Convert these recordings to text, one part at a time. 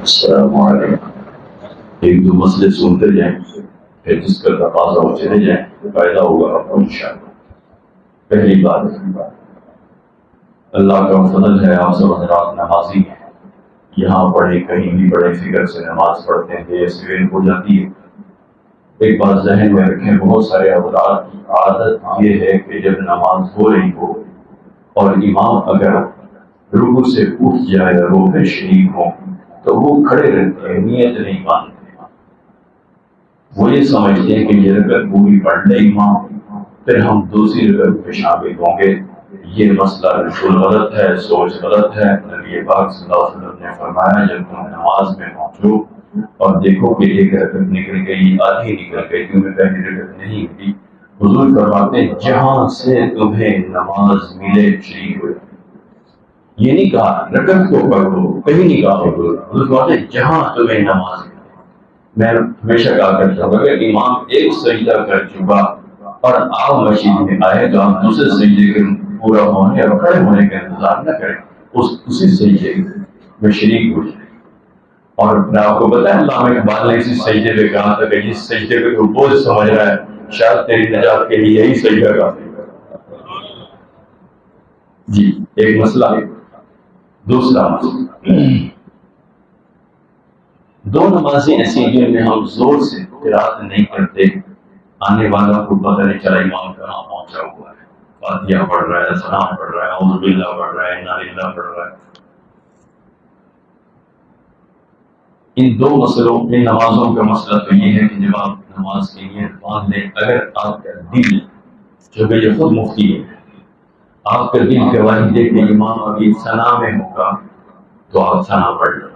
السلام علیکم۔ ایک دو مسئلے سنتے جائیں، پھر جس کا تقاضا ہو چلے جائیں، فائدہ ہوگا آپ کو انشاءاللہ۔ پہلی بات، اللہ کا فضل ہے آپ سب حضرات نمازی ہیں، یہاں پڑھے کہیں بھی بڑے فکر سے نماز پڑھتے ہیں، یہ سویل ہو جاتی ہے۔ ایک بات ذہن میں رکھیں، بہت سارے حضرات کی عادت یہ ہے کہ جب نماز ہو رہی ہو اور امام اگر رکوع سے اٹھ جائے اور وہ پھر شریک ہوں تو وہ کھڑے رہتے ہیں، نیت نہیں باندھتے۔ وہ یہ سمجھتے ہیں کہ یہ رکعت پوری پڑھ لے امام، پھر ہم دوسری رکعت میں شامل ہوں گے۔ یہ مسئلہ بالکل غلط ہے، سوچ غلط ہے۔ نبی پاک صلی اللہ علیہ وسلم نے فرمایا جب تم نماز میں پہنچو اور دیکھو کہ ایک رکعت نکل گئی، آدھی نکل گئی، تمہیں پہلی رکعت نہیں ملی، حضور فرماتے ہیں جہاں سے تمہیں نماز ملے شریک ہوئے۔ یہ نہیں کہا رکعت کو پڑھو، کہیں نہیں کہا حضور فرماتے ہیں جہاں تمہیں نماز ملے۔ میں ہمیشہ کہا کرتا ہوں اگر امام ایک سجدہ کر چکا اور آپ مسجد میں آئے تو آپ دوسرے سجدے کے پورا ہونے اور کھڑے ہونے کا انتظار نہ کریں، اسی سجدے میں شریک ہو جائیں۔ اور میں آپ کو بتایا علامہ اقبال نے اسی سجدے پہ کہا تھا کہ جس سجدے پہ تو بوجھ سمجھ رہا ہے شاید تیری نجات کے لیے یہی سجدہ کافی ہے۔ جی ایک مسئلہ ہے۔ دوسرا مسئلہ، دو نمازیں ایسی ہیں جن میں ہم زور سے قرات نہیں کرتے، آنے والا کو پتہ نہیں چلا امام کہاں پہنچا ہوا ہے، فاتحہ پڑھ رہا ہے، سلام پڑھ رہا ہے، اعوذ باللہ پڑھ رہا ہے، انا للہ پڑھ رہا ہے۔ ان دو مسئلوں ان نمازوں کا مسئلہ تو یہ ہے کہ جب آپ نماز کی نیت باندھ لیں، اگر آپ کا دل جو کہ یہ خود مفتی ہے، آپ کا دل گواہی دے کہ امام ابھی ثنا میں ہوگا تو آپ ثنا پڑھ لیں۔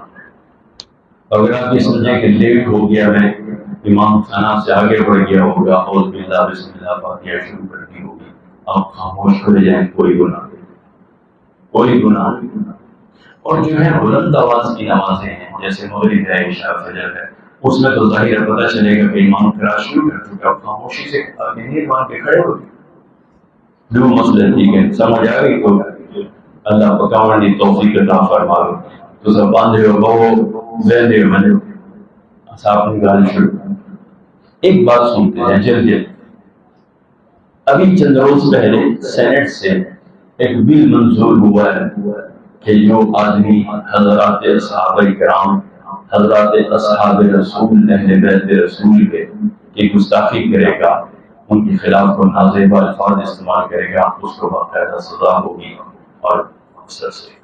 اگر آپ یہ سمجھیں کہ لیٹ ہو گیا ہے، امام ثنا سے آگے بڑھ گیا ہوگا، اعوذ باللہ بسم اللہ فاتحہ شروع کرنی ہوگی، آپ خاموش ہو جائیں، کوئی گناہ نہیں، کوئی گناہ نہیں۔ اور جو ہے بلند آواز کی نمازیں ہیں جیسے مغرب ہے، عشاء فجر ہے، اس میں تو ظاہر پتہ چلے گا کہ امام قرات شروع کر چکا، آپ خاموشی سے نیت باندھ کے کھڑے ہو گئے۔ دو مسئلے ٹھیک ہے، سمجھ آ گئی تو اللہ پکاون دی توفیق عطا فرمائے۔ تو سب باندھے ہو وہ ذہن دے بنے صاحب نے گالی شروع۔ ایک بات سنتے ہیں جلدی، ابھی چند روز پہلے سینٹ سے ایک بل منظور ہوا ہے کہ جو آدمی حضرات صحابہ کرام، حضرات اصحاب رسول، اہل بیت رسول کی گستاخی کرے گا، ان کے خلاف کو نازیبا الفاظ استعمال کرے گا، اس کو باقاعدہ سزا ہوگی اور افسر سے۔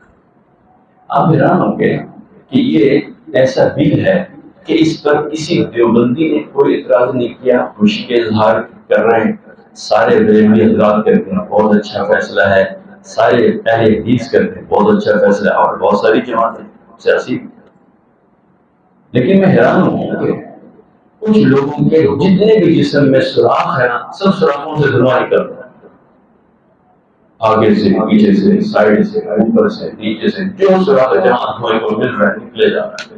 آپ حیران ہوں گے کہ یہ ایسا بل ہے کہ اس پر کسی دیوبندی نے کوئی اعتراض نہیں کیا، خوشی کے اظہار کر رہے ہیں، سارے بریلوی حضرات کہتے ہیں بہت اچھا فیصلہ ہے، سارے اہل حدیث کہتے ہیں بہت اچھا فیصلہ ہے، اور بہت ساری جماعتیں سیاسی۔ لیکن میں حیران ہوں کہ کچھ لوگوں کے جتنے بھی جسم میں سوراخ ہے نا، سب سوراخوں سے دھواں نکلتا ہے، آگے سے، پیچھے سے، سائڈ سے، اوپر سے، نیچے سے، جو سوراخ جہاں دھوئے کو مل رہا ہے نکلے جا رہا ہے۔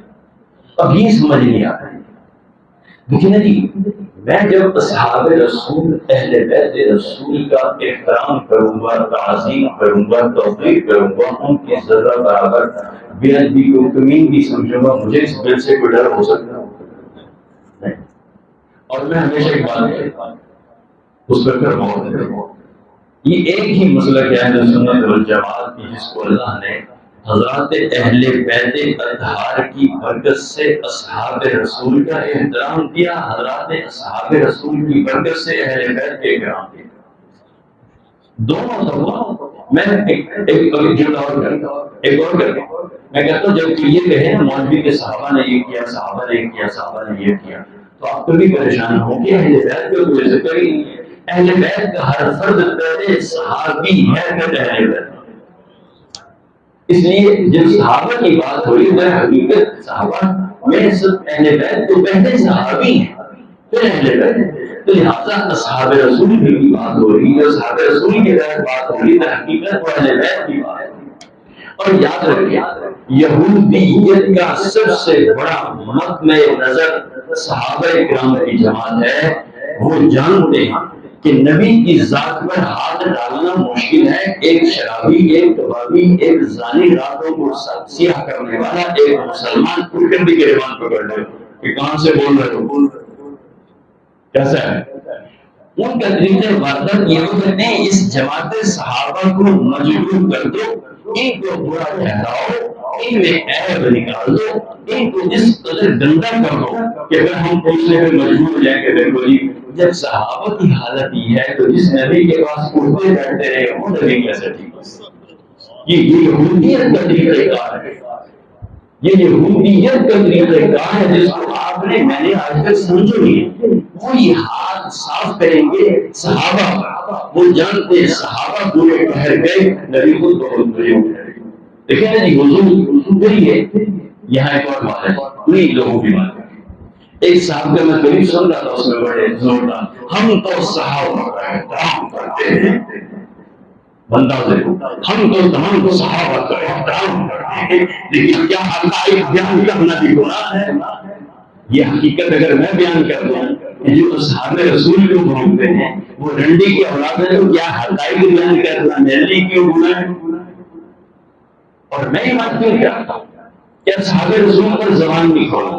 اب یہ سمجھ نہیں آ رہا ہے۔ لیکن جی میں جب اصحاب رسول، اہل بیت رسول کا احترام کروں گا، تعظیم کروں گا، توقیر کروں گا، ان کی ذرہ برابر بے ادبی کو کمین بھی سمجھوں گا، مجھے اس بل سے کوئی ڈر ہو سکتا ہے؟ اور میں ہمیشہ ایک بات کہتا ہوں، اس پر پھر غور کریں، یہ ایک ہی مسئلہ کیا ہے سنت والجماعت کی، جس کو اللہ نے حضرات اہل بیت اطہار کی برکت سے اصحاب رسول کا احترام دیا، حضرات اصحاب رسول کی برکت سے اہل بیت کے احترام دیا۔ دونوں میں ایک اور کرتا ہوں، میں کہتا ہوں جب یہ کہے مولوی کے صحابہ نے یہ کیا، صحابہ نے یہ کیا، صحابہ نے یہ کیا، تو آپ کبھی پریشان ہوں کہ اہل بیت کا کوئی ذکر ہی نہیں ہے۔ اہل بیت کا ہر فرد پہلے صحابی ہے، پھر اہل بیت۔ اس لیے جب صحابہ کی بات ہو رہی ہے، حقیقت صحابہ میں سب اہل بیت تو پہلے صحابی ہیں، پھر اہل بیت۔ تو لہٰذا اصحاب رسول کی بات ہو رہی ہے، اصحاب رسول کی بات ہو رہی ہے، حقیقت وہ اہل بیت کی بات ہے۔ اور یاد رکھیں یہودیت کا سب سے بڑا مطمع نظر صحابہ کرام کی جماعت ہے۔ وہ جانتے ہیں کہ نبی کی ذات پر ہاتھ ڈالنا مشکل ہے. ایک شرابی، ایک کبابی، ایک زانی راتوں کو سیاہ کرنے والا ایک مسلمان کلکندی کے ریوان پکڑ لے کہ کہاں سے بول رہے ہو، کیسا ہے؟ ان کا طریقہ واردات یہ ہو کہتے ہیں اس جماعت صحابہ کو مجبور کر دو، ان کو برا ٹھہراؤ، ان میں عیب نکال دو، ان کو اس قدر گندا کر دو کہ اگر ہم پوچھنے پہ مجبور ہو جائیں کہ دیکھو جی جب صحابہ کی حالت یہ ہے تو جس نبی کے پاس اٹھتے بیٹھتے رہے وہ نبی کیسے ٹھیک ہے؟ یہ یہودیت کا طریقہ کار ہے، یہ یہودیت کا طریقہ کار ہے جس کو آپ نے میں نے آج تک سمجھو نہیں. وہ یہ ہاتھ صاف کریں گے صحابہ، وہ جانتے صحابہ پورے ٹھہر گئے، نبی خود بہت بڑے ہو گئے. دیکھیں نا جی حضور کریے یہاں ایک اور بات ہے انہیں لوگوں کی بات ہے. ایک صاحب کا میں قریب سن رہا تھا، اس میں بڑے زور تھا، ہم تو صحابہ کا احترام کرتے ہیں. بندہ سے ہم تو تمام صحابہ کا احترام کرتے ہیں لیکن کیا حقائق بیان کرنا بھی گناہ ہے؟ یہ حقیقت اگر میں بیان کر دوں کہ جو اصحاب رسول کو بھولتے ہیں وہ رنڈی کی اولاد ہے تو کیا حقائق بیان کرنا میرے لیے کیوں گناہ ہے؟ اور میں یہ بات کیوں کہتا ہوں کہ اصحاب رسول پر زبان نہیں کھولا.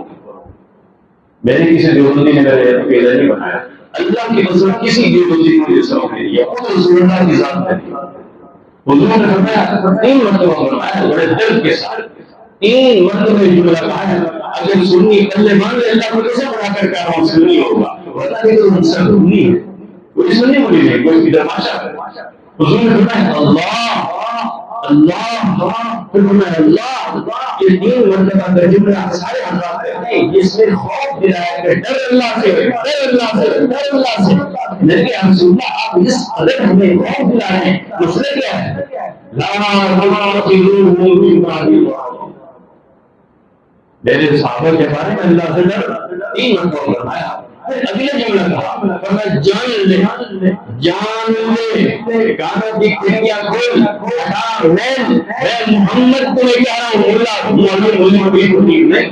میں نے کسی دیوبندی نے میرے عقیدہ نہیں بنایا، اللہ کی قسم کسی دیوبندی نے مجھے سبق نہیں دیا، وہ رسول اللہ کی ذات ہے. حضور نے فرمایا 3 مرتبہ فرمایا بڑے درد کے ساتھ 3 مرتبہ جملہ کہا ہے اگر سنی پہلے مان لے اللہ کو کیسے بڑا کر کہہ رہا ہوں سنی ہوگا، بتا دے تو انسان سنی ہے، کوئی سنی مجھے نہیں، کوئی تماشا ہے. حضور نے فرمایا اللہ اللہ اللہ، یہ 3 مرتبہ کا جملہ سارے حضرات کہتے ہیں جس میں خوف دلایا کہ ڈر اللہ سے، ڈر اللہ سے، ڈر اللہ سے. لیکن رسول اللہ آپ جس قدر ہمیں خوف دلا رہے ہیں مسئلہ کیا ہے؟ لا تقتلوه من بعد. میرے صحابہ کے بارے میں اللہ سے ڈر 3 مرتبہ فرمایا. اگلا جملہ کہا فرمایا جان لے، جان لے، کانوں کی کھڑکیاں کھول، ہٹا میں محمد تمہیں کہہ رہا ہوں، اللہ مجھے نہیں.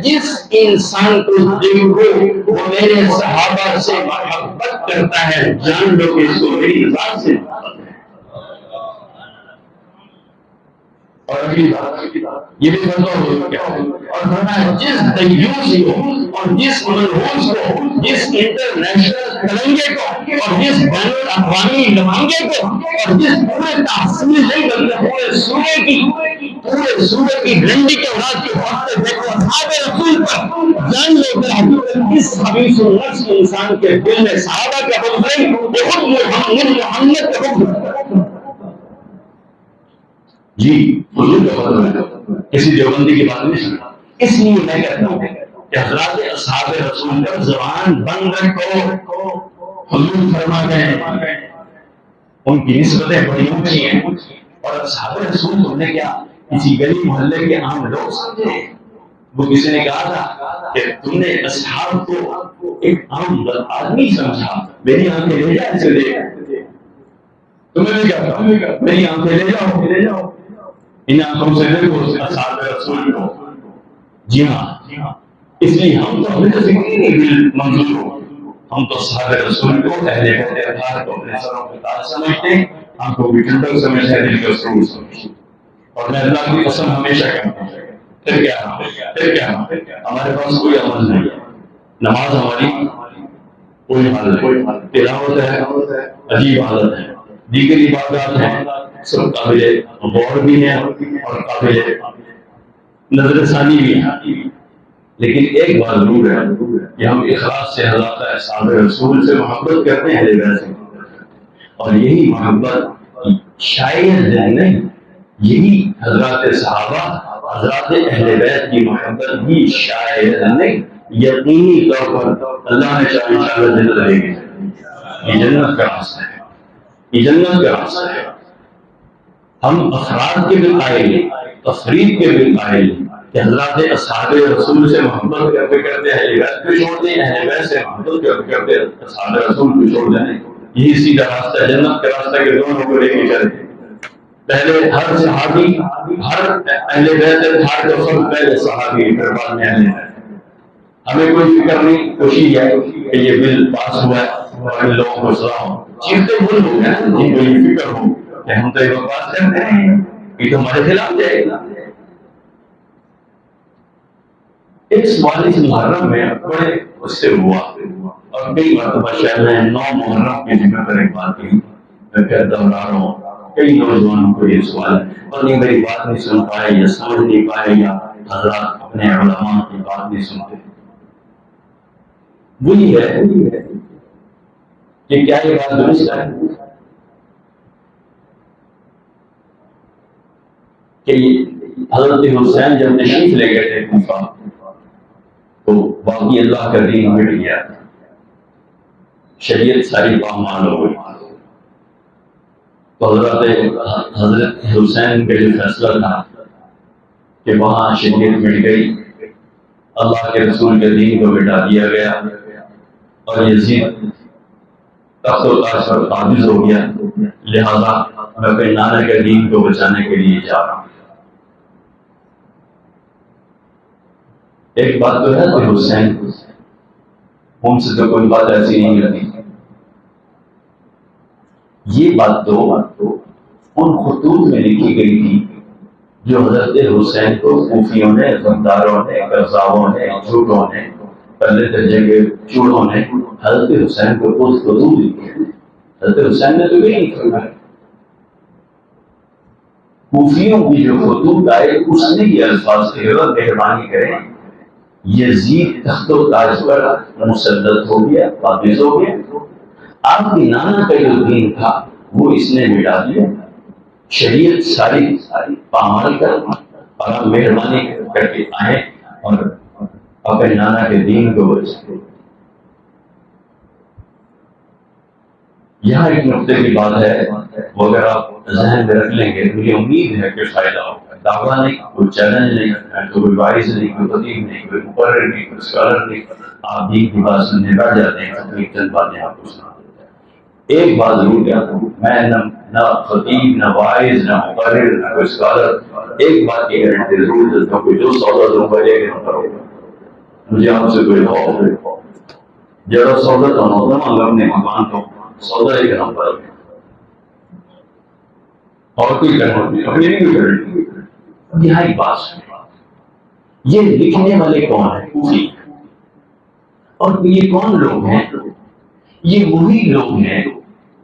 جس انسان کو دیکھو وہ میرے صحابہ سے محبت کرتا ہے، جان لو کہ اس کو میری ذات سے محبت ہے. اور اگلی بات یہ بھی بتاؤ کیا ہے، اور فرمایا جس دیوس کو اور جس منحوس کو، جس انٹرنیشنل ترنگے کو اور جس بین الاقوامی لمحے کو اور جس پورے تحصیل نہیں بلکہ پورے صوبے کی ڈنڈی کے اولاد کے واسطے دیکھو اصحاب رسول پر جان لو کہ حقیقت اس خبیث النفس انسان کے دل میں صحابہ کا حکم نہیں، وہ خود محمد کا حکم. جی حضور کا حکم ہے، کسی دیوبندی کی بات نہیں سنتا. اس لیے میں کہتا ہوں کہ حضرات اصحاب رسول پر زبان بند رکھو. حضور فرما گئے ان کی نسبتیں بڑی اونچی ہیں، اور اصحاب رسول تم نے کیا کسی گلی محلے کے عام لوگ سمجھے؟ وہ کسی نے کہا تھا کہ تم نے اصحاب کو ایک عام آدمی سمجھا، میری آنکھیں لے جا اسے دیکھ. تمہیں بھی کہتا میری آنکھیں لے جاؤ ان آنکھوں سے دیکھو اصحاب رسول کو. جی ہاں، اس لیے ہم تو ہمیں تو ذکر ہی نہیں منظور ہو، ہم تو صحابہ رسول کو اہل بیت اطہار کو اپنے سروں کے تاج سمجھتے ہیں، آنکھوں کی ٹھنڈک سمجھتے ہیں، دل کے سرور سمجھتے ہیں. اور میں اللہ کی قسم ہمیشہ کہتا ہوں پھر کیا ہمارے پاس کوئی عمل نہیں ہے. نماز ہماری کوئی حالت نہیں، تلاوت ہے عجیب حالت ہے، دیگر عبادات ہیں سب قابل غور بھی ہیں اور قابل نظر ثانی بھی ہے. لیکن ایک بات ضرور ہے کہ ہم اخلاص سے حضرات اصحاب رسول سے محبت کرتے ہیں، اہل بیت سے، اور یہی محبت شاید نہیں، یہی حضرات صحابہ حضرات اہل بیت کی محبت بھی شاید نہیں، یقینی طور پر اللہ نے چاہے انشاءاللہ جنت دے گی. یہ جنت کا راستہ ہے، یہ جنت کا راستہ ہے. ہم افراد کے بھی قائل ہیں، تفرید کے بھی قائل ہیں کہ حضرات اصحاب رسول سے محبت کرتے کرتے اہل بیت کو چھوڑ دیں، اہل بیت سے محبت کرتے کرتے اصحاب رسول کو چھوڑ دیں. یہی سیدھا راستہ جنت کا راستہ کے دونوں کو لے کے چلے. پہلے ہر صحابی، ہر اہل بیت ہر فرد پہلے صحابی پھر بعد میں اہل بیت. ہمیں کوئی فکر نہیں، خوشی ہے کہ یہ بل پاس ہوا ہے اور ان لوگوں کو سلام چیختے بول ہو گیا جن کو یہ فکر ہو کہ ہم تو یہ بکواس کرتے ہیں، یہ تو ہمارے خلاف جائے گا۔ ایک سوال اس محرم میں بڑے اس سے ہوا اور کئی مرتبہ شاید میں 9 محرم کے جمعے پر ایک بات کہی، میں پھر دوہرا رہا ہوں، کئی نوجوانوں کو یہ سوال ہے اور یہ میری بات نہیں سن پائے یا سمجھ نہیں پائے یا حضرات اپنے علماء کی بات نہیں سنتے۔ وہی ہے کہ کیا یہ بات درست ہے کہ حضرت حسین جب تشریف لے گئے تھے کوفہ تو باقی اللہ کا دین مٹ گیا، شریعت ساری پامال ہو گئی، تو حضرت حسین کا جو فیصلہ تھا کہ وہاں شریعت مٹ گئی، اللہ کے رسول کے دین کو مٹا دیا گیا اور یزید تخت و تاج پر قابض ہو گیا، لہذا میں اپنے نانا کے دین کو بچانے کے لیے جا رہا ہوں۔ ایک بات تو ہے کہ حسین ہم سے تو کوئی بات ایسی نہیں ہوتی، یہ بات تو ان خطوط میں لکھی گئی تھی جو حضرت حسین کو کوفیوں نے، غداروں نے، قذابوں نے، جھوٹوں نے، پہلے درجے کے چوڑوں نے حضرت حسین کو خود خطوط لکھے۔ حضرت حسین نے تو یہ نہیں فرمایا، کوفیوں کی جو خطوط آئے اس نے یہ الفاظ کہے، مہربانی کریں یزید تخت و تاج پر مسلط ہو گیا، قابض ہو گیا، آپ کے نانا کا جو دین تھا وہ اس نے مٹا دیا، شریعت ساری پامال کر اور آپ مہربانی کر کے آئیں اور اپنے نانا کے دین کو بچائیں۔ یہاں ایک نقطے کی بات ہے، وہ اگر آپ ذہن میں رکھ لیں گے مجھے امید ہے کہ فائدہ ہوگا۔ دعویٰ نہیں، کوئی چیلنج نہیں، کوئی باعث نہیں، کوئی خطیب نہیں، کوئی مقرر نہیں، کوئی اسکالر نہیں، آپ دین کی بات سننے بیٹھ جاتے ہیں تو چند باتیں آپ کو سنا دیتے ہیں۔ ایک بات ضرور کہتا ہوں، میں نہ خطیب، نہ واعظ، نہ مقرر، نہ کوئی اسکالر، ایک بات کی گارنٹی ضرور دیتا ہوں کہ جو سودا دوں گا ایک نمبر ہوگا، مجھے آپ سے کوئی خوف نہیں، جڑا سودا تو ہوتا ہوں اپنے مکان تو سودا ایک نمبر ہے اور کوئی گارنٹی اپنی نہیں کوئی گارنٹی۔ یہاں ایک بات سنیں، یہ لکھنے والے کون ہیں؟ کوفی، اور یہ کون لوگ ہیں؟ یہ وہی لوگ ہیں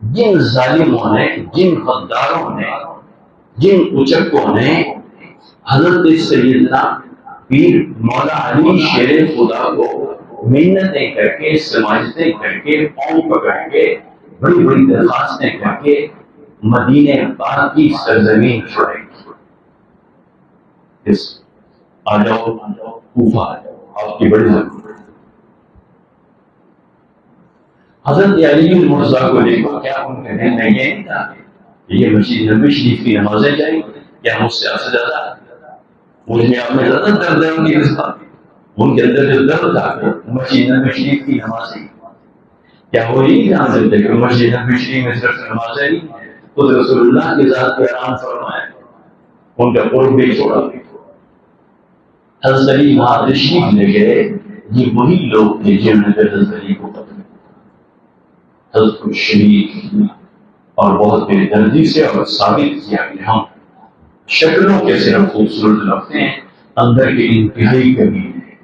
جن ظالموں نے، جن غداروں نے، جن اچکوں نے حضرت سیدنا پیر مولا علی شیر خدا کو منتیں کر کے، سماجتیں کر کے، پاؤں پکڑ کے، بڑی بڑی درخواستیں کر کے مدینے پاک کی سرزمین چھوڑے گی۔ آ جاؤ کوفہ، آ جاؤ، آپ کی بڑی ضرورت ہے۔ حضرت علی المرتضیٰ کو دیکھو، کیا ان کے دل میں یہ نہیں تھا یہ مسجد نبی شریف کی نمازیں چاہیے؟ کیا مجھ سے آپ سے زیادہ مجھے آپ میں زیادہ درد ہے ان کی نسبت؟ ان کے اندر جو درد تھا کہ مسجد نبی شریف کی نمازیں، کیا وہ یہی جانتے تھے کہ مسجد نبی شریف میں صرف نمازیں نہیں، خود رسول اللہ کی ذات پہ آرام فرمائے، ان کا قرب بھی چھوڑا۔ حضرت علی وہاں تشریف لے گئے، یہ وہی لوگ تھے جنہوں نے حضرت علی کو قتل، حضرت کو شہید اور بہت بے دردی سے اور ثابت کیا کہ ہم شکلوں کے صرف خوبصورت لگتے ہیں، اندر کے انتہائی کمی ہے۔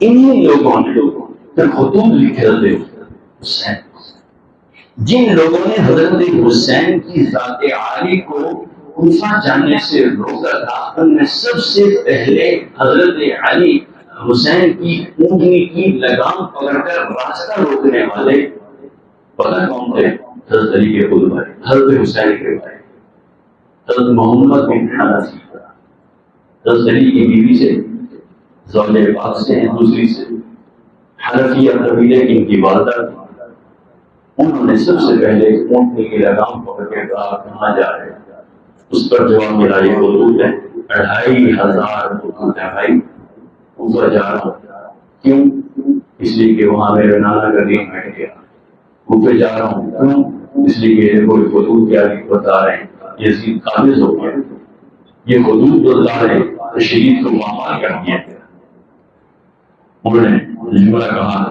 انہی لوگوں نے پھر خطوط لکھے حضرت حسین، جن لوگوں نے حضرت حسین کی ذات عالی کو کوفہ جانے سے روکا تھا، ان میں سب سے پہلے حضرت علی حسین کی اونگلی کی لگام پکڑ کر راستہ روکنے والے پتہ کون تھے؟ حضرت علی کے خود بھائی، حضرت حسین کے بھائی، حضرت محمد بن حنفی، حضرت علی کی بیوی سے، زوج پاک سے، دوسری سے حنفیہ قبیلے کی ان کی والدہ، انہوں نے سب سے پہلے اونٹنی کی لگام پکڑ کے کہا کہاں جا رہے ہیں؟ اس پر جواب ملا یہ خطوط ہے، 2500 خطوط ہے بھائی، اوپر جا رہا ہوں۔ کیوں؟ اس لیے کہ وہاں میرے نانا کا دین بیٹھ گیا۔ اوپر جا رہا ہوں کیوں؟ اس لیے کہ کوئی خطوط کیا بتا رہے ہیں یزید قابض ہو گیا، یہ خطوط بتا رہے ہیں شہید کو معمال کر دیا۔ انہوں نے جملہ کہا،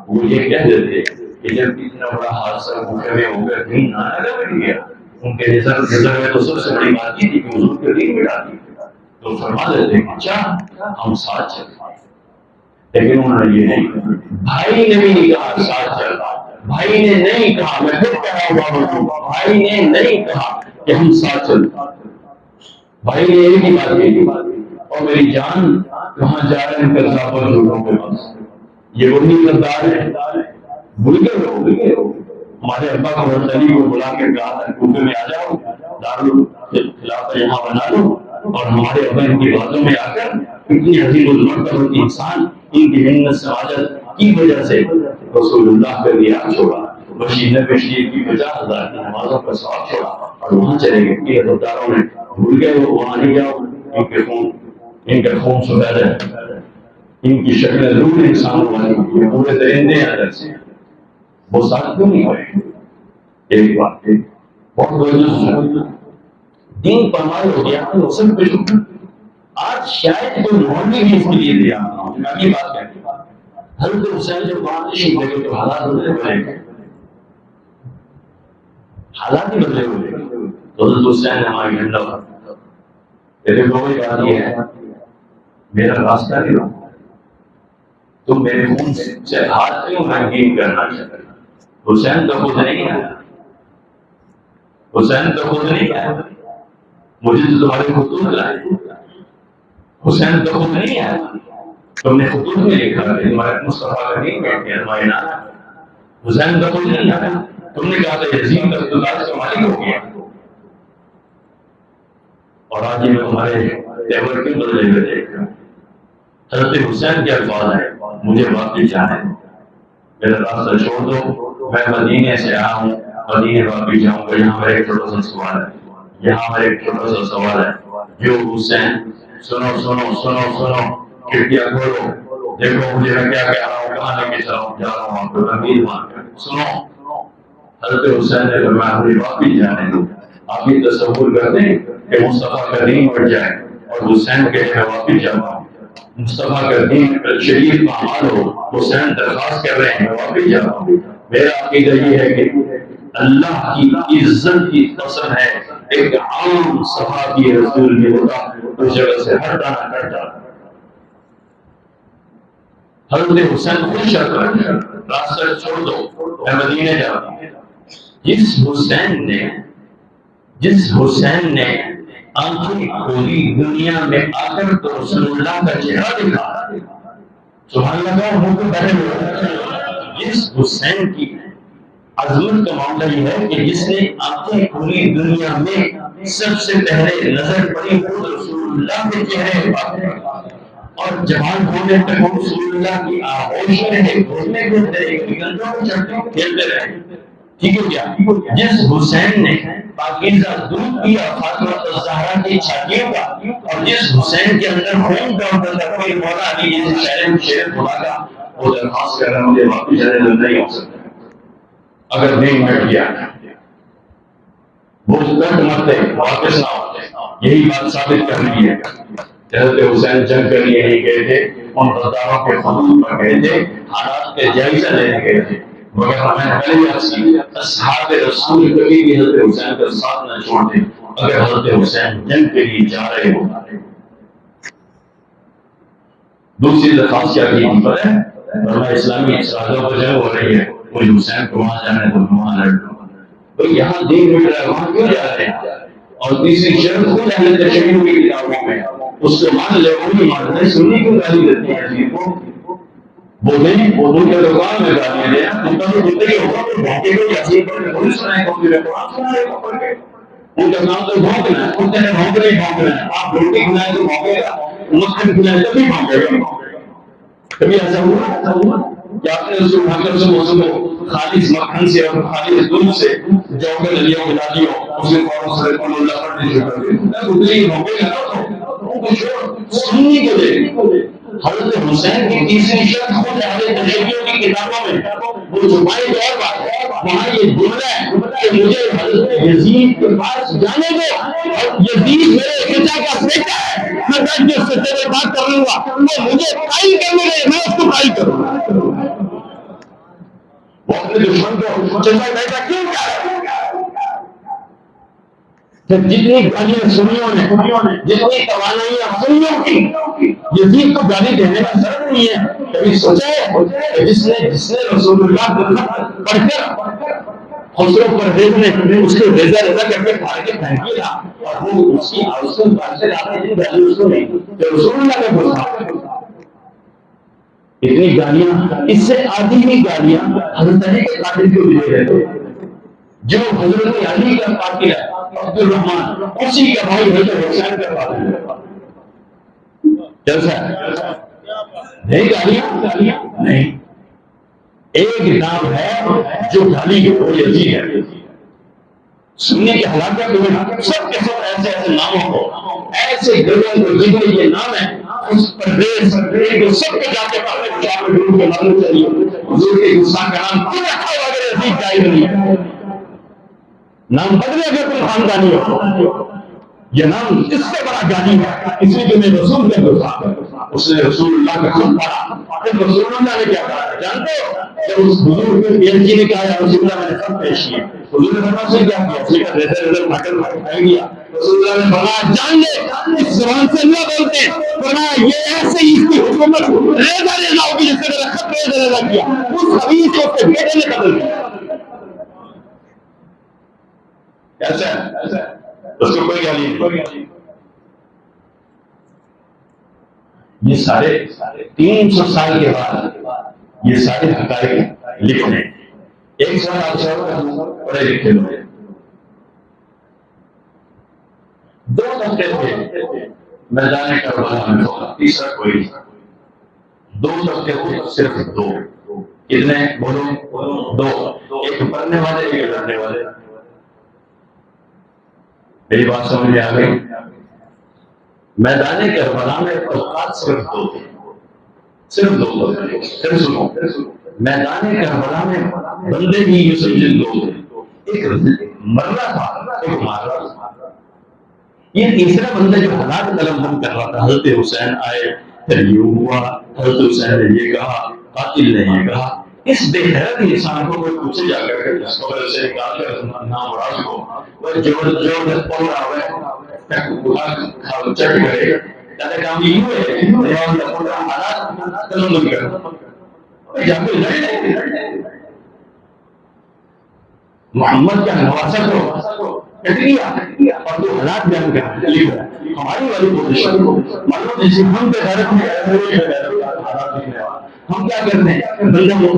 وہ یہ کہہ دیتے کہ جب اتنا بڑا حادثہ بھوکے میں ہو گیا دین نانا مٹ گیا، ان کے نظر میں تو سب سے بڑی بات یہ تھی کہ حضور کے دین مٹا دی، تو فرما دیتے کہ اچھا ہم ساتھ چلتے ہیں۔ لیکن انہوں نے یہ نہیں کہا، بھائی نے بھی نہیں کہا ساتھ چل، بھائی نے نہیں کہا، میں پھر کہہ رہا ہوں بھائی نے نہیں کہا کہ ہم ساتھ چل، بھائی نے ایک ہی بات کہی، اور میری جان کہاں جا رہے ہیں کذاب اور جھوٹوں کے پاس، یہ وہی غدار ہے، بھول گئے ہو۔ ہمارے ابا کو حضرت علی کو بلا کے کہا تھا کوفے میں آ جاؤ، دارالخلافہ یہاں بنا لو، اور ہمارے ابا ان کی باتوں میں آ کر اتنی عظیم المرتبہ انسان ان کی محنت سماجت کی وجہ سے رسول اللہ کا ریا چھوڑا، بشیر بشیر کی 50,000 کی نمازوں کا ثواب چھوڑا اور وہاں چلے گئے کہ حضرتاروں نے بھول گئے وہ وہاں نہیں جاؤ، ان کا خون سفید ہے، ان کی شکل ضرور انسان والی، یہ پورے درندے ہیں اندر سے، وہ ساتھ کیوں نہیں ہوئے؟ ایک بات بہت بڑی دین پرمائے ہو گیا سب کچھ، آج شاید کوئی مولوی بھی اس کے لیے دیا باقی بات کہتے ہیں حضرت حسین جب وہاں تشریف لے گئے تو حالات بدلے ہوئے گئے، حالات ہی بدلے ہوئے گئے، تو حضرت حسین نے ہماری جھنڈا اٹھایا، تیرے کوئی بات یہ ہے میرا راستہ نہیں رہا، تم میرے خون سے ہاتھ کیوں رنگین کرنا چاہتے؟ حسین تو خود نہیں ہے، حسین تو خود نہیں ہے، مجھے تو تمہارے خطوط لائے، حسین تو خود نہیں ہے، تم نے خطوط میں لکھا کہ تمہارے مصطفیٰ کا دین بیٹھے ہمارے نام، حسین تو خود نہیں ہے، تم نے کہا تھا یزید کا اقتدار کا مالک ہو گیا، اور آج یہ تمہارے تیور کیوں بدلے ہوئے دیکھ رہا ہوں؟ حضرت حسین کے الفاظ ہیں مجھے واپس جانا ہے، میرا راستہ چھوڑ دو، میں مدینے سے آیا ہوں، مدینے واپس جاؤں گا، یہاں میرا ایک چھوٹا سا سوال ہے، یہاں میرا ایک چھوٹا سا سوال ہے، جو حسین سنو سنو سنو سنو، کھڑکیاں کھولو، دیکھو مجھے میں کیا کہہ رہا ہوں، کہاں لے کے جا رہا ہوں، آپ کو تمیز مان کر سنو۔ حضرت حسین نے فرمایا مجھے واپس جانے دو، آپ یہ تصور کرتے ہیں کہ مصطفیٰ کا دین بڑھ جائے اور حسین کے میں واپس جاتا ہوں، مصطفیٰ کا دین شریف کا حال ہو، حسین درخواست کر رہے ہیں میں واپس جاتا ہوں، میرا عقیدہ یہ ہے کہ اللہ کی عزت کی قسم ہے ایک عام صحابی رسول بھی ہوتا اس جگہ سے ہٹا نہ کرتا۔ حضرت حسین خود شرط رکھا راستہ چھوڑ دو میں مدینے جاتا ہوں۔ جس حسین نے آنکھیں کھولی دنیا میں آ کر تو رسول اللہ کا چہرہ دکھا، سبحان اللہ، منہ کو بیٹھے ہوئے، جس حسین کی عظمت کا معاملہ یہ ہے کہ جس نے آنکھیں کھولی دنیا میں سب سے پہلے نظر پڑی خود رسول اللہ کے چہرے پر، اور جوان ہونے تک رسول اللہ کی آغوش میں گھومنے پھرتے رہے، گنجوں میں چڑھتے کھیلتے رہے، ٹھیک ہے کیا؟ جس حسین نے پاکیزہ دودھ پیا فاطمہ الزہرا کی چھاتیوں کا، اور جس حسین کے اندر خون دوڑتا تھا، کوئی مولا علی جیسے شیر خدا کا وہ درخواست کر رہا مجھے واپس جانے دو، نہیں ہو سکتا، اگر دین مٹ گیا وہ کٹ مرتے واپس نہ ہوتے، یہی بات ثابت کرنی ہے۔ حضرت حسین جنگ کے لیے نہیں گئے تھے، ان غداروں کے خطوط پر گئے تھے، حالات کے جائزہ لینے گئے تھے، مگر ہمیں پہلے اسی اصحاب رسول کبھی بھی حضرت حسین کا ساتھ نہ چھوڑتے، اگر حضرت حسین جنگ کے لیے جا رہے ہو۔ دوسری درخواست کیا کی پتہ ہے؟ ورنہ اسلامی سرحدوں پر جنگ ہو رہی ہے، کوئی حسین کو وہاں جانے تو وہاں لڑ لو، بھئی یہاں دین مٹ رہا ہے وہاں کیوں جا رہے ہیں؟ اور تیسری شرط خود اہل تشیع کی کتابوں میں اس کو مان لے، وہ نہیں مانتے، سنی کیوں گالی دیتے ہیں عزیز کو؟ وہ ان کے دکان میں گالی دیں، ان کا تو زندگی ہوگا تو بھونکے کو یاسین پڑھ کے پولیس سنائے گا، پھر قرآن سنائے گا پڑھ کے، ان کا کام تو بھونکنا ہے، ان کا بھونکنا ہی بھونکنا ہے، آپ روٹی کھلائیں تو بھونکے گا، مسلم کھلائیں تبھی بھونکے گا۔ کبھی ایسا ہوا کہ آپ نے اس کو اٹھا کر اس موسم کو خالص مکھن سے اور خالص دودھ سے جو کہ نبیوں کی دادیوں اس میں فوراً صلی اللہ پڑھنے شروع کر دیا، اتنی بھونکے گا نا تو ان کو چھوڑ سنی کو دے۔ حضرت حسین کی تیسری شرط خود اہل تشیع کی کتابوں میں وہ چھپائی تو اور بات ہے، وہاں یہ جملہ ہے کہ مجھے حضرت یزید کے پاس جانے دو، اور یزید میرے خطہ کا بیٹا ہے، میں بیٹھ کے اس سے تیرے بات کر لوں گا، وہ مجھے قائل کرنے گئے، میں اس کو قائل کروں گا۔ وہ اپنے دشمن کو چلتا بیٹھا کیوں کیا ہے؟ جتنی گالیاں سنیوں نے، جتنی توانائیاں سنیوں کی، یزید کو گالی دینے کا ضرور نہیں ہے۔ کبھی سوچا ہے کہ جس نے رسول اللہ کو پڑھ کر خسرو پرویز نے اس کو ریزہ کر کے پھاڑ کے پھینک دیا، اور وہ اس کی آوسن بات سے لاتے ہیں گالی اس کو نہیں کہ رسول اللہ کا گھوسا۔ اتنی گالیاں، اس سے آدھی ہی گالیاں حضرت علی کے قاتل کو بھی دے رہے تھے، جو حضرت علی کا قاتل ہے عبد الرحمان، اسی کا بھائی حضرت حسین کا قاتل ہے۔ جلسہ نہیں گالیاں نہیں، ایک نام ہے جو گالی کے وہ یزید ہے۔ سننے کے ہلاکت میں سب کے سب ایسے ایسے ناموں کو، ایسے گروہوں کو جن کے یہ نام ہے، اس پردیس کو سب کے جا کے پاس چار گروہ کے نام چاہیے، حضور کے گستاخ کا نام کیوں رکھا ہوا اگر یزید جائز نہیں؟ نام بدلے اگر تم خاندانی ہو، یہ نام اس سے بڑا گالی ہے، اس لیے کہ میں رسول کا گستاخ ہوں۔ اس نے رسول اللہ کا خود پڑھا، پھر رسول اللہ نے کیا کہا جانتے ہو؟ جب اس بزرگ جی نے کہا یا رسول اللہ میں نے سب پیش کیے، حضور نے فرمایا سے کیا کیا؟ اس نے کہا ریزہ ریزہ پھاڑ کر گیا۔ رسول اللہ نے فرمایا جان لے اس زبان سے نہ بولتے، فرمایا یہ ایسے ہی اس کی حکومت ریزہ ریزہ ہوگی جس نے میرا خط ریزہ ریزہ کیا۔ اس خبیث کو اس کے بیٹے نے قتل کیا۔ ایسا ہے اس کو کوئی گالی نہیں۔ یہ سارے 300 سال کے بعد یہ سارے حقائق لکھنے، ایک سال آپ سے پڑھے لکھے لوگ 2 ہفتے تھے میدان کربلا میں، تیسرا کوئی نہیں، 2 ہفتے تھے صرف 2۔ کتنے بولو؟ 2، ایک پڑھنے والے ایک لڑنے والے۔ میری بات سمجھ میں آ گئی؟ میدان کربلا میں اوقات صرف 2 تھے، صرف 2 تھے۔ پھر سنو، میدان کربلا میں بندے بھی یہ سمجھے 2 تھے، ایک مرنا تھا ایک مارا تھا۔ یہ تیسرا بندہ جو حالات قلم بند کر رہا تھا، حضرت حسین آئے، پھر یہ ہوا، حضرت حسین نے یہ کہا، قاتل نے یہ کہا۔ اس بے حیرت انسان کو کوئی پوچھے جا کر جس کو وجہ سے نکال کر نام مراد کو وہ زبردست پڑھ رہا ہے چٹ کرے کہتے کام یہ ہوئے حالات قلم بند کر جا کے لڑ محمد کا نواسا کرو اور تو حالات بیان کر ہماری والی پوزیشن کو معلوم جیسے ہم پہ غیرت میں ہم کیا کرتے ہیں؟ بندہ دو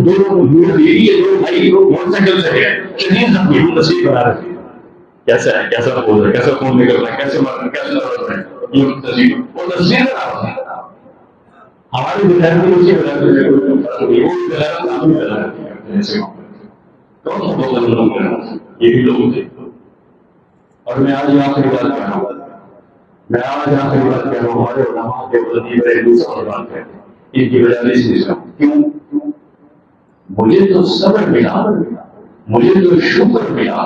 بھائی موٹر سائیکل سے ہے شدید زخمی ہم تصویر بنا رہے ہیں، کیسا ہے، کیسا پوز ہے، کیسا فون نکل رہا ہے، کیسے مر رہا ہے، کیسے لڑ رہے ہیں، یہ تصویر وہ تصویر بنا رہا ہے۔ ہماری بغیر بھی اسی بغیر وہ بغیر ہم بھی بنا رہے ہیں ایسے کون سا بہت لوگ یہ بھی لوگ تھے۔ اور میں آج یہاں سے بات کر رہا ہوں، ہمارے علماء کے وزیر ایک دوسرا بات کرتے ہیں ان کی وجہ سے کیوں؟ مجھے تو صبر ملا، مجھے تو شکر ملا،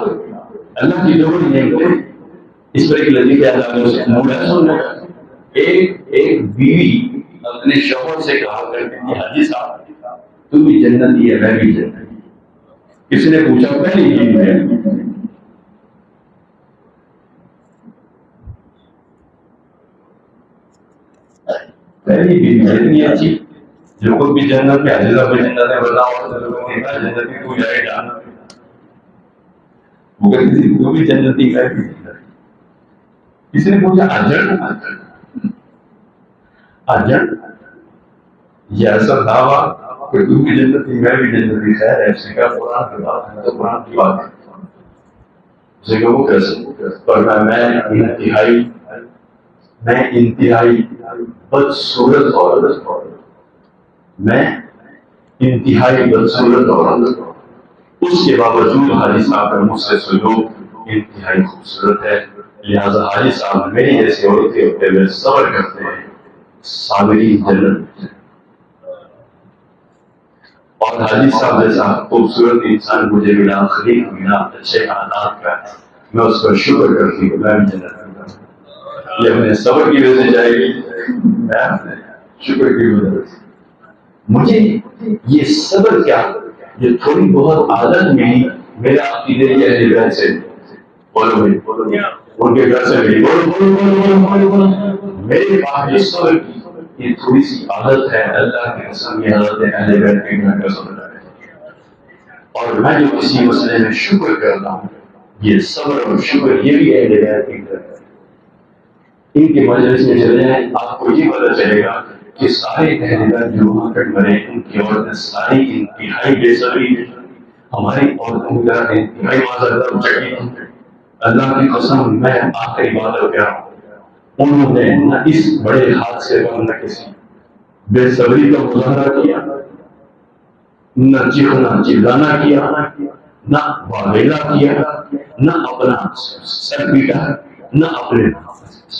اللہ کی جو نعمتیں۔ اس پر ایک لذیذ ایک بیوی اپنے شوہر سے کہا کرتی تھی حاجی صاحب تم بھی جنتی ہے میں بھی جنتی۔ کسی نے پوچھا پہلی بیوی ہے، پہلی بیوی اتنی اچھی جو کوئی بھی جنت میں حاجی صاحب جنت ہے بتاؤ جنتی تو جائے گا، وہ کہتی تھی وہ بھی جنتی ہے۔ کسی نے پوچھا اجڑ یہ ایسا دعویٰ کہ تم بھی جنتی میں بھی جنتی، خیر ہے اس کا قرآن کی بات ہے تو قرآن کی بات ہے۔ اسے کہ وہ کیسے؟ پر میں انتہائی بدصورت عورت، میں انتہائی بدصورت عورت، اس کے باوجود حاجی صاحب کا مجھ سے سلوک انتہائی خوبصورت ہے، لہذا حاجی صاحب میری جیسے عورتیں ہوتے ہوئے صبر کرتے ہیں، صابری جنت۔ اور حاجی صاحب جیسا خوبصورت انسان مجھے ملا، خلیق ملا اچھے حالات کا، میں اس پر شکر کرتی ہوں، میں بھی جنت۔ یہ اپنے صبر کی وجہ سے جائے گی، میں اپنے شکر کی وجہ سے۔ مجھے یہ صبر کیا، یہ تھوڑی بہت عادت ملی میرا عقیدے کی اہل بیت سے، بولو بھائی ان کے گھر سے ملی، میرے پاس یہ صبر کی یہ تھوڑی سی عادت ہے، اللہ کی قسم یہ عادت ہے اہل بیت کے گھر کا صبر ہے۔ اور میں جو کسی مسئلے میں شکر کرتا ہوں، یہ صبر اور شکر یہ بھی اہل بیت کے گھر ہے۔ ان کے مجلس میں چلے جائیں آپ کو یہ پتہ چلے گا کہ سارے اہل بیت جو وہاں تک مرے ان کی عورتیں ساری انتہائی بے صبری ہیں، ہماری عورتوں کی طرح انتہائی معذرت چکی ہیں۔ اللہ کی قسم میں آخری بات کر رہا ہوں، انہوں نے نہ اس بڑے حادثے پر نہ کسی بے صبری کا مظاہرہ کیا، نہ چیخنا چلانا کیا، نہ واویلا کیا، نہ اپنا سر پیٹا، نہ اپنے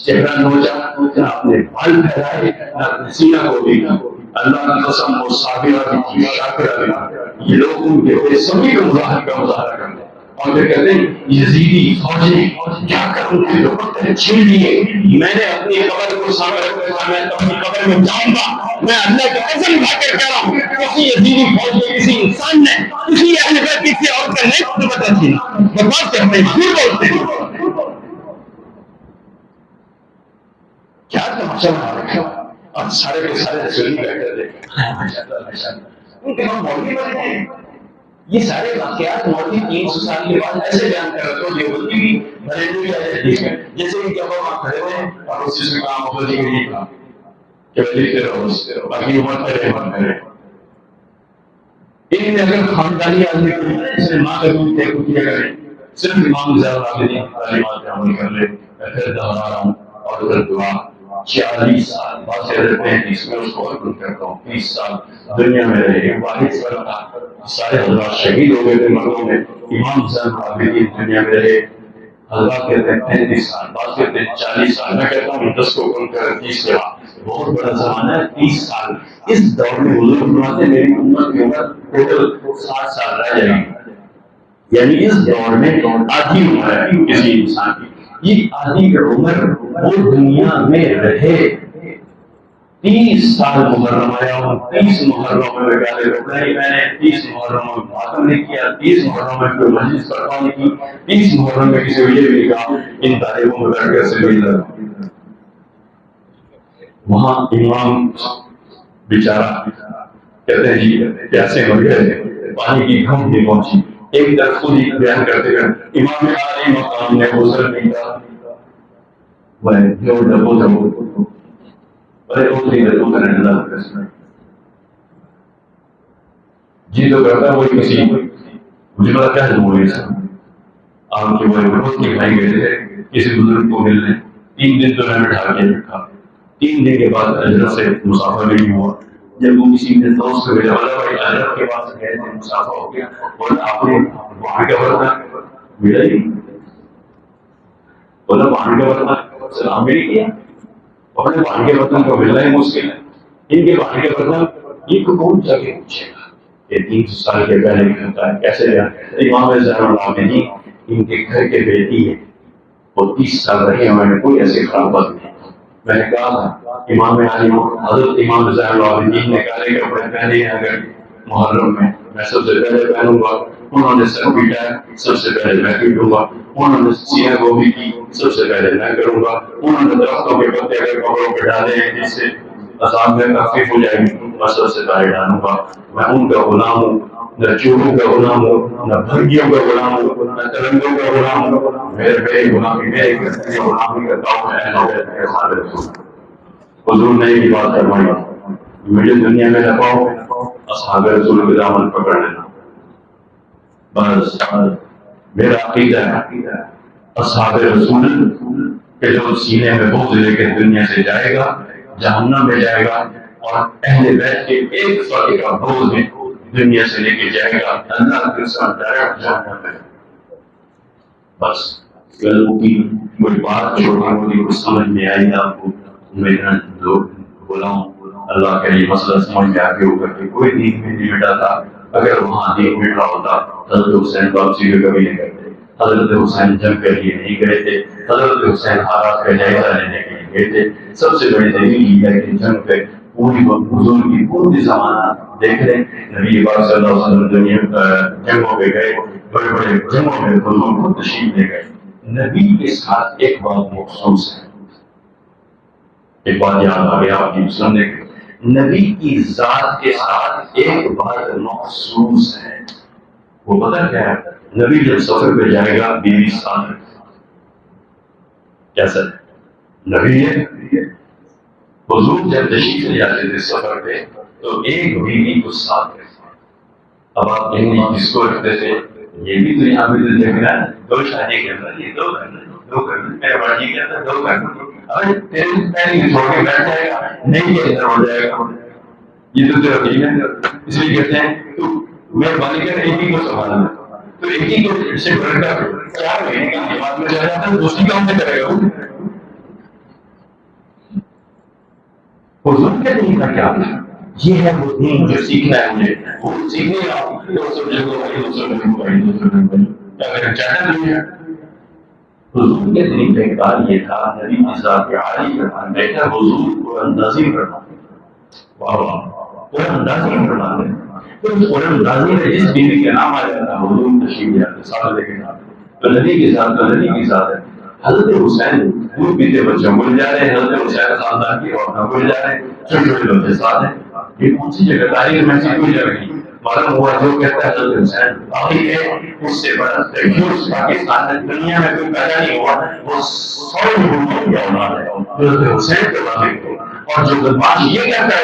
چہرہ نوچا، نہ اپنے بال پھیلائے، نہ اپنے سینہ کو بھی۔ اللہ کی قسم وہ صابرہ بھی تھی، شاکرہ بھی تھی۔ یہ لوگ ان کے بے صبری کا مظاہرہ کرتے ہیں اور پھر کہتے ہیں یزیدی فوجیں کیا کروں کہ دوپٹے چھین لیے، میں نے اپنی قبر کو سامنے رکھا، میں اپنی قبر میں جاؤں گا، میں اللہ کی قسم کھا کر کہہ رہا ہوں کسی یزیدی فوج میں کسی انسان نے کسی اہل بیت کی کسی عورت کا نہیں دوپٹہ چھینا، بکواس کرتے ہیں، جھوٹ بولتے ہیں۔ کیا تماشا بنا رکھا اور سارے کے سارے سنی بیٹھے تھے، ماشاءاللہ ماشاءاللہ ان کے ہم مولوی بنے ہیں۔ یہ سارے واقعات مولوی 300 سال کے بعد ایسے بیان کر رہے تو یہ ہوتی بھی بریلوی حدیث میں، جیسے کہ جب ہم کھڑے ہوئے اور اس چیز میں کام ہوتی ہے یہ کام کہ لکھتے رہو باقی عمر کرے عمر کرے۔ ان میں اگر خاندانی آدمی کو اس نے ماں کا دودھ دے کو کیا کرے، صرف امام زیادہ العابدین تعلیمات پہ عمل کر لے۔ میں پھر دہرا رہا ہوں اور ادھر دعا 40 سال بات کہتے 35 میں اس کو اور کرتا ہوں 30 سال دنیا میں رہے، ایک واحد فرق تھا، سارے حضرات شہید ہو گئے تھے مردوں میں، امام زین العابدین دنیا میں رہے، حضرات کہتے ہیں 35 سال، بات کہتے ہیں 40 سال، میں کہتا ہوں 10 کو کم کر 30 کے بعد بہت بڑا زمانہ ہے 30 سال۔ اس دور میں بزرگ فرماتے ہیں میری امت کی عمر ٹوٹل 60 سال رہ جائے گی، یعنی اس دور میں آدھی عمر ہے کسی انسان کی، یہ آدھی عمر وہ دنیا میں رہے 30 سال محرم آیا ہوں، 30 محرم میں پہلے نہیں میں نے 30 محرم میں ماتم نہیں کیا، 30 محرم میں کوئی مجلس پڑھا نہیں کی، 30 محرم میں کسی کو یہ بھی کہا ان تاریخوں میں بیٹھ کر سے مل رہا۔ وہاں امام بیچارہ کہتے ہیں جی پیاسے مر گئے، پانی کی گھم نہیں پہنچی، ایک طرف خود ہی بیان کرتے ہیں امام عالی مقام نے غسل نہیں کیا، وہ جو ڈبو ارے اتنی دیر اتنے اللہ جی تو کرتا ہے وہی کسی مجھے پتا کیا جمہوری ہے آپ کی وہ روز کے کھائی گئے تھے کسی بزرگ کو ملنے، 3 دن تو میں بٹھا کے رکھا، 3 دن کے بعد اجرت سے مسافر نہیں ہوا، جب وہ کسی کے دوست کو ملا بولا بھائی اجرت کے پاس گئے تھے مسافر ہو گیا، بولا آپ نے وہاں کا برتن ملا ہی بولا وہاں کا برتن سلام بھی نہیں کیا، اپنے پانی کے برتن کو ملنا ہی مشکل ہے، ان کے پانی کے برتن یہ کون جا کے پوچھے گا، یہ 300 سال کے پہلے بھی ہوتا ہے کیسے گیا۔ امام زین العابدین ان کے گھر کے بیٹی ہے، وہ 30 سال رہے، میں نے کوئی ایسی خراب بات نہیں، میں نے کہا تھا امام علی حضرت امام زین العابدین نے کالے کپڑے پہنے ہیں اگر محرم میں سب سے پہلے پہنوں گا، انہوں نے سر پیٹا ہے سب سے پہلے میں پیٹوں گا، انہوں نے سینہ گوبھی کی سب سے پہلے میں کروں گا، انہوں نے درختوں کے پتے اگر کپڑوں پہ ڈالے ہیں جس سے عذاب میں تخفیف ہو جائے گی میں سب سے پہلے ڈالوں گا، میں ان کا غلام ہوں، نہ چوروں کا غلام ہوں، نہ بھنگیوں کا غلام ہوں، نہ ترنگوں کا غلام ہوں، میرے بے غلامی میرے غلامی کرتا ہوں میں حضور نے یہ بات فرمائی مجھے دنیا میں نہ پاؤ اصحاب رسول کے دامن پکڑ لینا، بس میرا عقیدہ ہے اصحاب رسول کے جو سینے میں بغض لے کے دنیا سے جائے گا جہنم میں جائے گا، اور اہل بیت کے ایک فرد کا بغض بھی دنیا سے لے کے جائے گا اللہ کے ساتھ ڈائریکٹ جہنم میں۔ بس گلوں کی کوئی بات چھوٹی موٹی کچھ سمجھ میں آئی آپ کو میں لوگ بولا ہوں، اللہ کا یہ مسئلہ سمجھ میں آگے ہو کر کے کوئی دین میں نہیں مٹا تھا، اگر وہاں دین مٹ رہا ہوتا حضرت حسین واپسی کو کبھی نہیں کرتے، حضرت حسین جنگ کے لیے نہیں گئے تھے، حضرت حسین حالات کا جائزہ لینے کے گئے تھے. سب سے بڑی دلیل یہ ہے کہ جنگ پہ پوری حضور کی پوری زمانہ دیکھ لیں. نبی پاک صلی اللہ علیہ وسلم جنگوں پہ گئے, بڑے بڑے جنگوں میں حضور کو تشریف لے گئے. نبی کے ساتھ ایک بات مخصوص ہے, ایک بات یاد آ گیا آپ کی سننے کے, نبی کی ذات کے ساتھ ایک بات مخصوص ہے. وہ پتہ کیا ہے؟ نبی جب سفر پہ جائے گا بیوی ساتھ, کیسا نبی ہے. حضور جب تشریف لے جاتے تھے سفر پہ تو ایک بیوی کو ساتھ رکھتے. اب آپ کہیں گے کس کو رکھتے تھے؟ یہ بھی تو یہاں پہ دیکھ رہا ہے, دو شادی کے اندر یہ دو کرنا, دو کرنا, میرے بڑی کے اندر دو کرنا. ارے تیرے پیر چھوڑ کے بیٹھ جائے گا, نہیں یہ ادھر ہو جائے گا. یہ تو تیرا دین ہے, اس لیے کہتے ہیں تو مہربانی کر ایک ہی کو سنبھالنا. تو ایک ہی کو سے بڑھ کر 4 مہینے کی جماعت میں چلا جاتا ہے, دوسری کام سے کرے گا. حضور کے دین کا کیا ہے؟ یہ ہے وہ دین جو سیکھنا ہے مجھے. وہ سیکھنے اگر چاہتا نہیں ہے. حضور کے دین کا اقرار یہ تھا, نبی کی ذات عالی کا بیٹا حضور کو اندازی کرنا. واہ واہ, قرآن اندازی کرنا ہے. تو قرآن اندازی میں جس بیوی کا نام آ جاتا ہے حضور تشریف لے آتے ساتھ لے کے جاتے. تو نبی کے ساتھ, تو نبی کی ذات ہے. حضرت حسین دودھ پیتے بچوں بول جا رہے ہیں, حضرت حسین خاندان کی عورتیں بول جا رہے ہیں, چھوٹے چھوٹے بچے ساتھ ہیں. یہ کون سی جگہ تاریخ میں سے کوئی جگہ نہیں معلوم ہوا جو کہتا ہے حضرت حسین باقی ہے. اس سے بڑا تجویز پاکستان میں دنیا میں کوئی پیدا نہیں ہوا. وہ 100 لوگوں کی اولاد ہے حضرت حسین کے مطابق. اور جو بدماش یہ کہتا ہے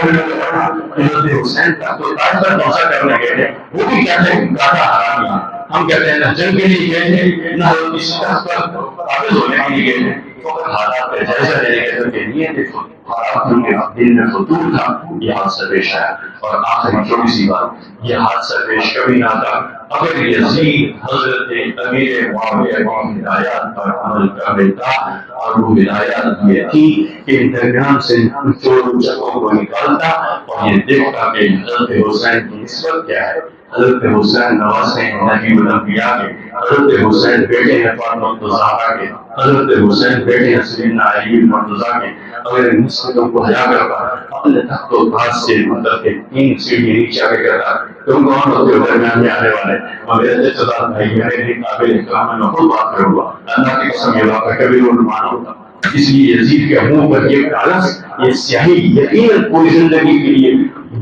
حضرت حسین کا تو تاج پر دوسرا کرنے گئے تھے, وہ بھی کہتے ہیں دادا حرامی ہے. ہم کہتے ہیں نہ جنگ کے لیے گئے تھے نہ کسی شخص پر قابض ہونے کے لیے گئے تھے. حالات کا جائزہ لینے کے لیے تھے, حالات ان کے دل میں فطور تھا. یہ حادثہ پیش آیا. اور آخری چھوٹی سی بات, یہ حادثہ پیش کبھی نہ تھا اگر یزید حضرت امیر معاویہ کی ہدایات پر عمل کر لیتا. اور وہ ہدایات یہ تھی کہ درمیان سے چور چکوں کو نکالتا اور یہ دیکھتا کہ حضرت حسین کی نسبت کیا ہے. حضرت حسین نواسے ہیں نبی الانبیاء کے, حضرت حسین بیٹے ہیں فاطمہ الزہرا کے, حضرت حسین بیٹے ہیں سیدنا علی مرتضیٰ کے. اگر ان نسبتوں کو حیا کرتا اپنے تخت و تاج سے مطلب کہ 3 سیڑھی نیچے آ کے کرتا, تم کون ہوتے ہو درمیان میں آنے والے؟ اور میرے جداد بھائی میرے لیے قابل احترام, میں خود بات کروں گا, اللہ کی قسم یہ بات کبھی وہ مان ہوگا. اس لیے یزید کے منہ پر یہ کاغذ, یہ سیاہی یقیناً پوری زندگی کے لیے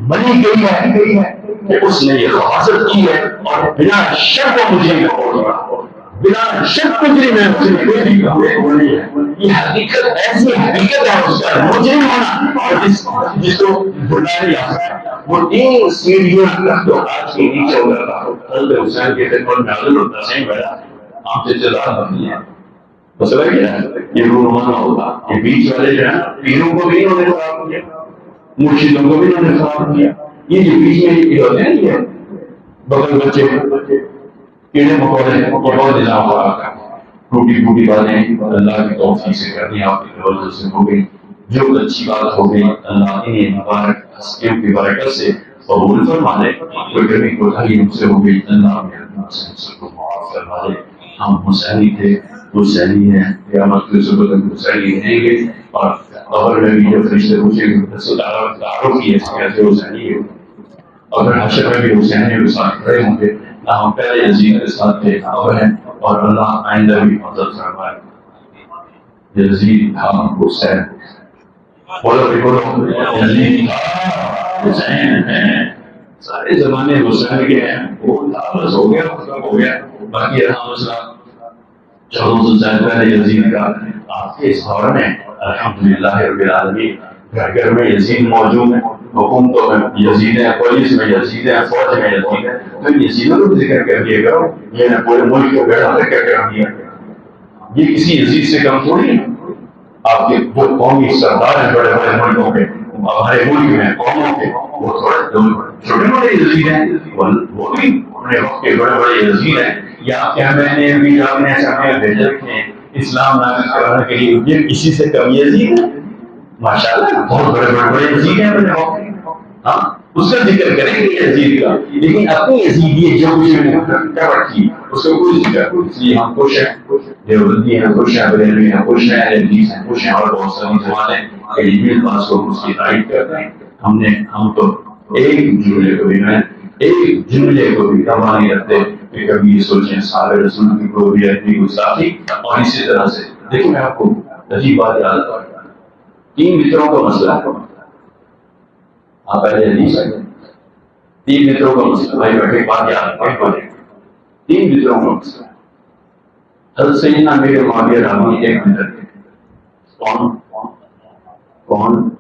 بنی گئی ہے کہ اس نے یہ حفاظت کی ہے. اور بنا شک و مجرم ہے, بنا شک مجرم ہے, اس نے کوئی بھی کام نہیں ہے. یہ حقیقت ایسی حقیقت ہے اس کا مجرم ہونا, اور جس کو بلایا نہیں آ سکتا. وہ 3 سیڑھیاں تخت و تاج کے نیچے اترا تھا. حضرت حسین کے خدمت میں حاضر ہوتا صحیح بیٹھا, آپ سے جزاد بنی ہے. بس وہی کیا ہے, یہ رونمانا ہوتا. یہ بیچ والے جو ہے پیروں کو بھی انہوں نے خراب کیا, مرشدوں کو بھی انہوں نے خراب کیا. یہ جو بیچ میں یہ ہوتے ہیں یہ بغل بچے کیڑے مکوڑے, یہ بہت نظام خراب کرتے. ٹوٹی پھوٹی باتیں اللہ کی توفیق سے کرنی آپ کی توجہ سے ہو گئی. جو اچھی بات ہو گئی اللہ انہیں مبارک ہستیوں کی برکت سے قبول فرما لے. کوئی کمی کوتاہی ہم سے ہو گئی اللہ ہم سب کو معاف فرما لے. ہم حسینی تھے, حسینی ہیں, قیامت کے صبح تک حسینی رہیں گے. اور قبر میں بھی جب فرشتے پوچھیں گے داروں کی کیسے حسینی ہے, اور پھر حشر میں بھی حسینی کے ساتھ کھڑے ہوں گے. نہ ہم پہلے یزید کے ساتھ تھے اب ہیں, اور اللہ آئندہ بھی مدد فرمائے. یزید تھا حسین, بولو یزید تھا حسین ہے. سارے زمانے حسین کے ہیں, وہ بس ہو گیا ہو گیا. باقی رہا مسئلہ 1400 سال پہلے یزید کا. آپ کے اس دور میں الحمدللہ رب العالمین گھر گھر میں یزید موجود ہیں. حکومتوں میں یزید ہیں, پولیس میں یزید ہیں, فوج میں یزید ہیں. تو یزیدوں کو ذکر کر دیا کرو, یہ نہ پورے ملک کو بیڑا کر دیا. یہ کسی یزید سے کم تھوڑی ہے. آپ کے وہ قومی سردار ہیں بڑے بڑے ملکوں کے, ہمارے ملک میں قوموں کے, وہ تھوڑے چھوٹے بڑے یزید ہیں, وہ بھی اپنے وقت کے بڑے بڑے یزید ہیں. یا کیا میں نے بھی اپنے سامنے بھیج رکھے ہیں اسلام نافذ کرانے کے لیے, یہ کسی سے کم یزید ہے. ماشاءاللہ بہت بڑے بڑے یزید ہیں اپنے وقت. ہاں اس کا ذکر کریں گے یزید کا، لیکن اپنی یزیدیت جو کچھ میں نے کر رکھی اس کا کوئی ذکر نہیں، اس لیے ہم خوش ہیں، دیوبندی ہیں خوش ہیں، بریلوی ہیں خوش ہیں، اہل حدیث ہیں خوش ہیں، اور بہت ساری جماعتیں علمی بات کو اس کی تائید کرتے ہیں۔ ہم تو ایک جملے کو بھی کما نہیں رکھتے کہ کبھی یہ سوچیں صحابہ رسول کی کوئی اپنی گستاخی، اور اسی طرح سے دیکھیں میں آپ کو عجیب بات یاد کروں، 3 متروں کا مسئلہ، آپ پہلے حدیث ہے 3 متروں کا مسئلہ، بھائی بیٹھے بات یاد کریں، 3 متروں کا مسئلہ، حضرت سیدنا امیر معاویہ رحمہ ایک متر تھے، کون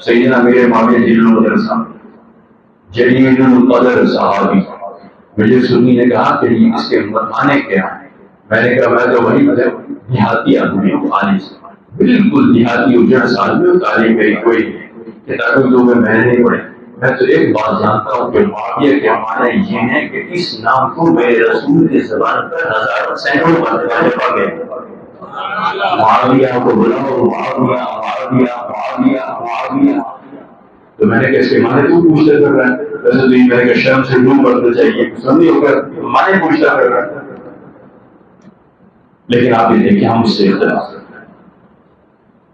سیدنا امیر معاویہ جلیل القدر صاحب، جلیل القدر صحابی۔ مجھے سنی نے کہا کہ اس کے مانے کیا ہے، میں نے کہا میں تو وہی دیہاتی آدمی ہوں، خالص بالکل دیہاتی اجڑ آدمی ہوں، تعلیم میری کوئی کتابیں تو میں نے نہیں پڑھی، میں تو ایک بات جانتا ہوں کہ معاویہ کے معنی یہ ہے کہ اس نام کو میرے رسول کی زبان پر ہزاروں سینکڑوں مرتبہ جپا گیا، معاویہ کو بلاؤ، معاویہ معاویہ معاویہ معاویہ۔ تو میں نے کہا اس کے معنی تو پوچھتا کر رہا ہے، ویسے تو یہ میں نے کہا شرم سے ڈوب کرنا چاہیے، سمجھ ہو کر معنی پوچھتا کر رہا ہے، لیکن آپ یہ دیکھیں ہم اس سے اختلاف کرتے ہیں،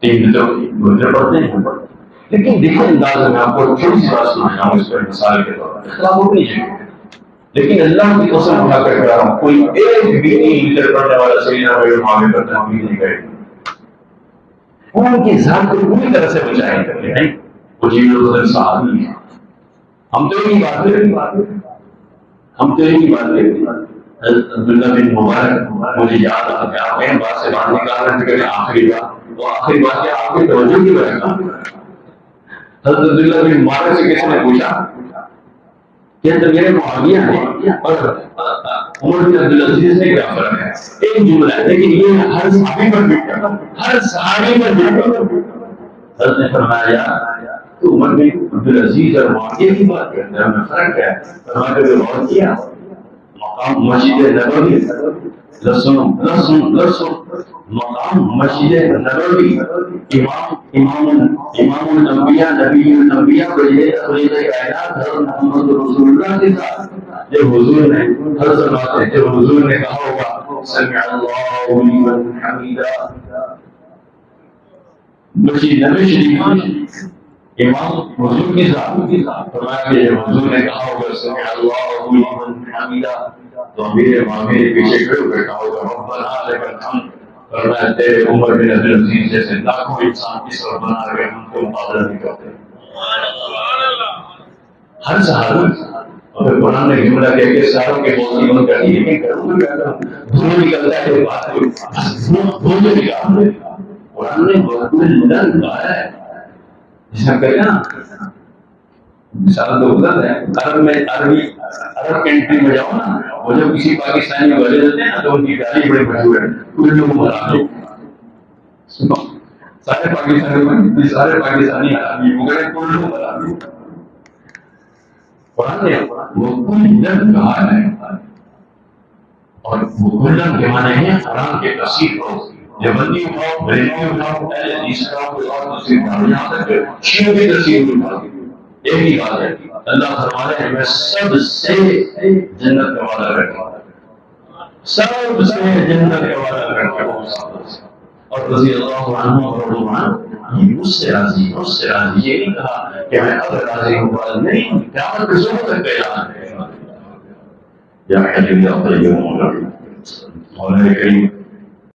3 متر پڑھتے ہیں، لیکن دیکھیں انداز میں آپ کو تھوڑی سی بات سنانا ہوں اس پر مثال کے طور پر، اختلاف ہو نہیں چاہیے، لیکن اللہ کی قسم اٹھا کر کہہ رہا ہوں کوئی ایک بھی 3 متر پڑھنے والا سیدنا امیر معاویہ پر تنقید نہیں کرے گا، وہ ان کی ذات کو پوری طرح سے بچائیں گے، نہیں وہ جلیل القدر صحابی ہیں، ہم تو یہی بات کریں، عبداللہ بن مبارک مجھے یاد آ گیا، آپ ایک بات سے بات نکال رہے تھے کہ آخری بات، وہ آخری بات کیا آپ کی توجہ کی رہے گا، حضرت عبداللہ بن مبارک سے کسی نے پوچھا کہ حضرت میرے معاویہ ہیں اور عمر بن عبدالعزیز میں کیا فرق ہے، ایک جملہ ہے لیکن یہ ہر صحابی پر بیٹھا، ہر صحابی پر بیٹھا، حضرت نے فرمایا تو عمر بن عبدالعزیز اور معاویہ کی بات کرتے ہیں، فرق ہے، فرمایا کہ غور کیا مقام مسجد نبوی، مقام مسجد نبوی، امام الانبیاء نبی الانبیاء وجہ تخلیق کائنات حضرت محمد رسول اللہ کے ساتھ جب حضور نے کہا ہوگا سمع اللہ لمن حمیدہ، مسجد نبوی شریف امام حضور کی ذات، فرمایا کہ جب حضور نے کہا ہوگا سمع اللہ لمن حمیدہ تو امیر معاویہ پیچھے کھڑے ہوئے کہا ہوگا ربنا لک الحمد، فرمایا تیرے عمر بن عبدالعزیز جیسے لاکھوں انسان اس طرح بنا رہے ہم کو مقابلہ نہیں کرتے، ہر صحابی اور پھر قرآن نے جملہ کہہ کے ساروں کے بولنے بند کر دی، لیکن کروں میں کیا کروں، دھواں نکلتا ہے بات کو دھواں جو نکال قرآن نے بہت لن کہا ہے، جس میں کہتے ہیں نا مثال تو غلط ہے، عرب کنٹری میں جاؤ نا، وہ جب کسی پاکستانی والے ہوتے ہیں نا تو ان کی گالی بڑی مشہور ہے، کلو مراد لو، سارے پاکستانی آدمی وہ کہتے ہیں کلو مراد لو، قرآن نے وہ کلن کہا ہے، اور وہ کلن کے معنی ہے حرام کے کثیر ہو، دیوبندی اٹھاؤ، بریلوی اٹھاؤ، اہل حدیث اٹھاؤ، کوئی اور دوسری اٹھاؤ، یہاں تک کہ شیعہ بھی کثیر اٹھاؤ، ایک ہی بات ہے، اللہ فرما رہے ہیں میں سب سے جنت کا وعدہ کرتا ہوں، سب سے جنت کا وعدہ کرتا ہوں، اور رضی اللہ عنہ اور رضوان یہ مجھ سے راضی، یہ نہیں کہا کہ میں اب راضی ہوں، نہیں، قیامت کے صبح تک کا اعلان ہے، یا حی یا قیوم مولا کریم